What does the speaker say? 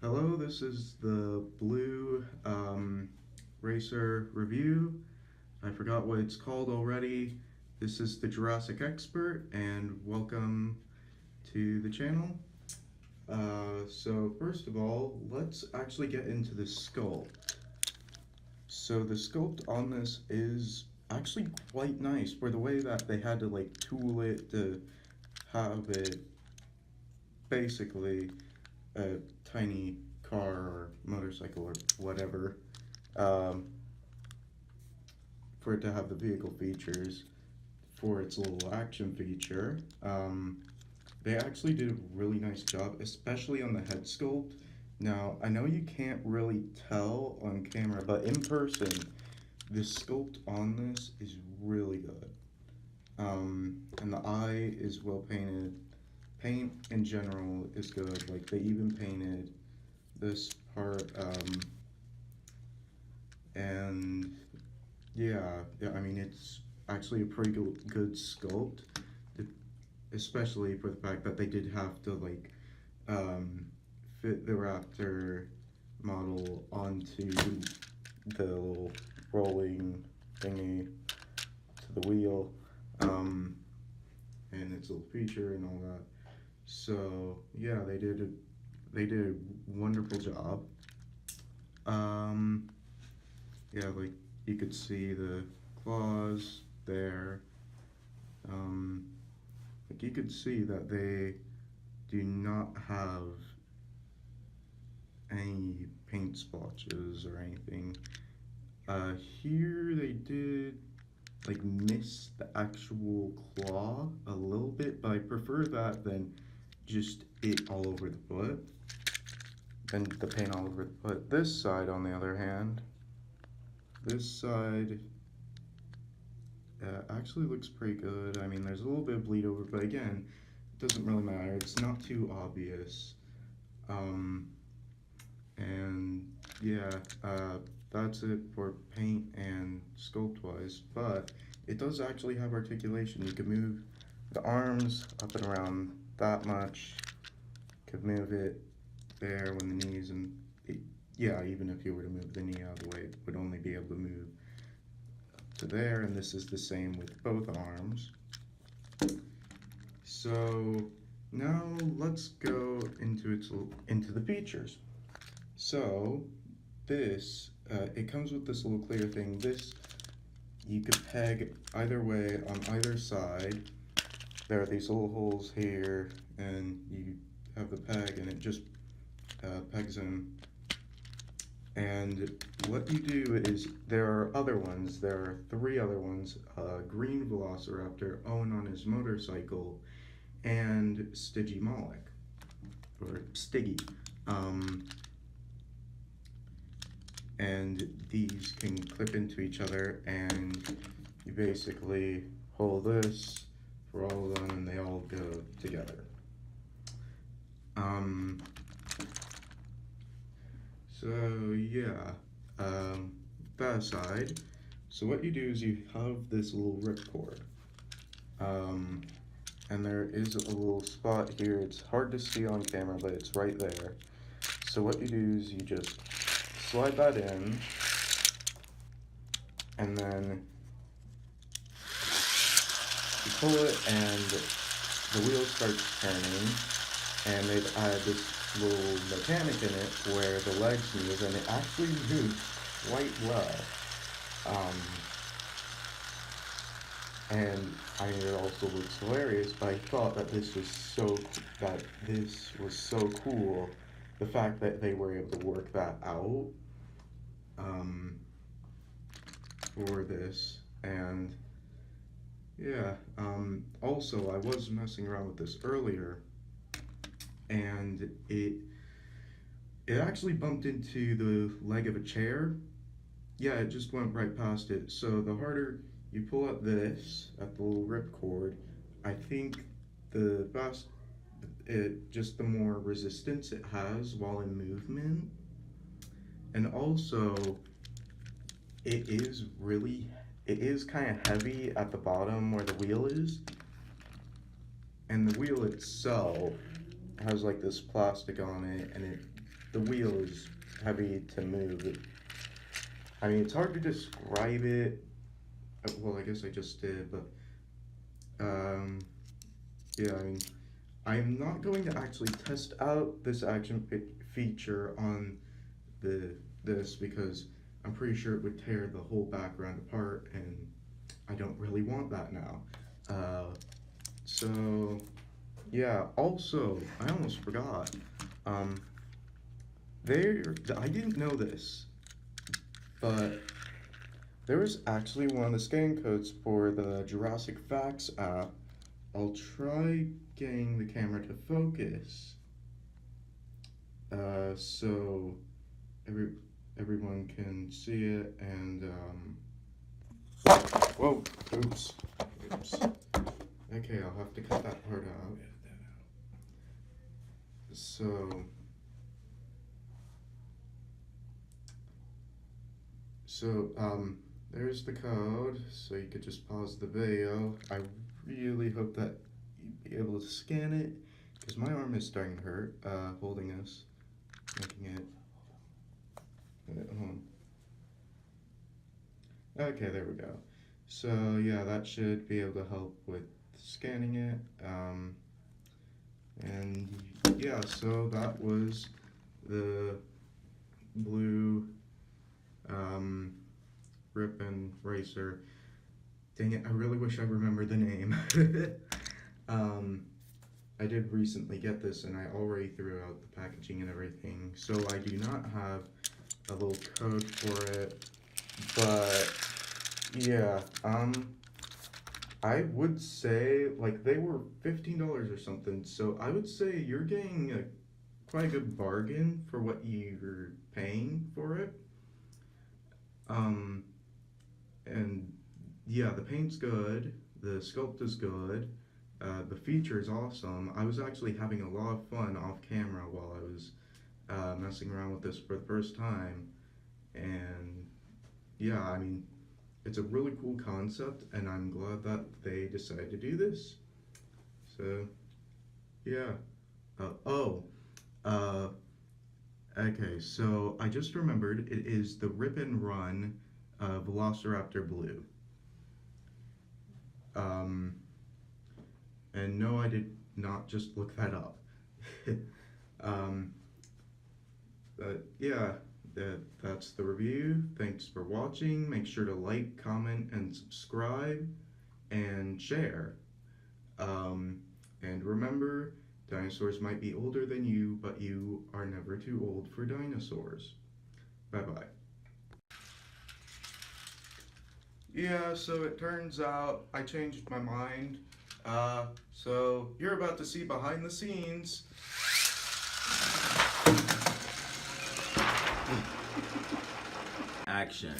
Hello, this is the Blue Racer review. I forgot what it's called already. This is the Jurassic Expert, and welcome to the channel. So first of all, let's actually get into the sculpt. So the sculpt on this is actually quite nice for the way that they had to like tool it to have it basically a tiny car or motorcycle or whatever, um, for it to have the vehicle features for its little action feature. They actually did a really nice job, especially on the head sculpt. Now, I know you can't really tell on camera, but in person, the sculpt on this is really good. And the eye is well painted. Paint in general is good. Like, they even painted this part, and yeah, I mean, it's actually a pretty good sculpt, especially for the fact that they did have to, like, fit the Raptor model onto the little rolling thingy to the wheel, and its little feature and all that. So yeah, they did a wonderful job. Um, yeah, like you could see the claws there. Um, like you could see that they do not have any paint splotches or anything. Here they did like miss the actual claw a little bit, but I prefer that than just it all over the foot. Than the paint all over the foot. This side, on the other hand, this side actually looks pretty good. I mean, there's a little bit of bleed over, but again, it doesn't really matter. It's not too obvious. And yeah, that's it for paint and sculpt wise, but it does actually have articulation. You can move the arms up and around that much. Could move it there when the knees and yeah, even if you were to move the knee out of the way, it would only be able to move to there, and this is the same with both arms. So now let's go into the features. So this it comes with this little clear thing. This you could peg either way on either side. There are these little holes here, and you have the peg, and it just pegs in. And what you do is, there are other ones, there are 3 other ones, Green Velociraptor, Owen on his motorcycle, and Stiggy Moloch, or Stiggy. And these can clip into each other, and you basically hold this for all of them, and they all go together. So yeah, that aside, so what you do is you have this little ripcord, and there is a little spot here. It's hard to see on camera, but it's right there. So what you do is you just slide that in, and then you pull it, and the wheel starts turning, and they've added this little mechanic in it where the legs move, and it actually moves quite well. And I mean, it also looks hilarious, but I thought that this was so cool, the fact that they were able to work that out for this. And yeah, also I was messing around with this earlier, and it actually bumped into the leg of a chair. Yeah, it just went right past it. So the harder you pull at this, at the little ripcord, I think just the more resistance it has while in movement. And also, it is kind of heavy at the bottom where the wheel is. And the wheel itself has like this plastic on it, and it the wheel is heavy to move. I mean, it's hard to describe it. Well, I guess I just did, but yeah, I mean, I'm not going to actually test out this action feature on this because I'm pretty sure it would tear the whole background apart, and I don't really want that now. So yeah. Also, I almost forgot. I didn't know this, but there was actually one of the scan codes for the Jurassic Facts app. I'll try getting the camera to focus, so everyone can see it. And whoa, oops. Okay, I'll have to cut that part out. So there's the code, so you could just pause the video. I really hope that you'd be able to scan it, because my arm is starting to hurt, holding this, making it, okay, there we go. So yeah, that should be able to help with scanning it, and yeah, so that was the blue Ripon Racer. Dang it, I really wish I remembered the name. I did recently get this, and I already threw out the packaging and everything, so I do not have a little code for it, but yeah, I would say, like, they were $15 or something, so I would say you're getting quite a good bargain for what you're paying for it. And yeah, the paint's good, the sculpt is good, the feature is awesome. I was actually having a lot of fun off camera while I was messing around with this for the first time, and yeah, I mean, it's a really cool concept, and I'm glad that they decided to do this. So yeah. Okay, so I just remembered it is the Rip and Run Velociraptor Blue. And no, I did not just look that up. But yeah, that's the review. Thanks for watching. Make sure to like, comment, and subscribe, and share. And remember, dinosaurs might be older than you, but you are never too old for dinosaurs. Bye-bye. Yeah, so it turns out I changed my mind. So you're about to see behind the scenes. Action.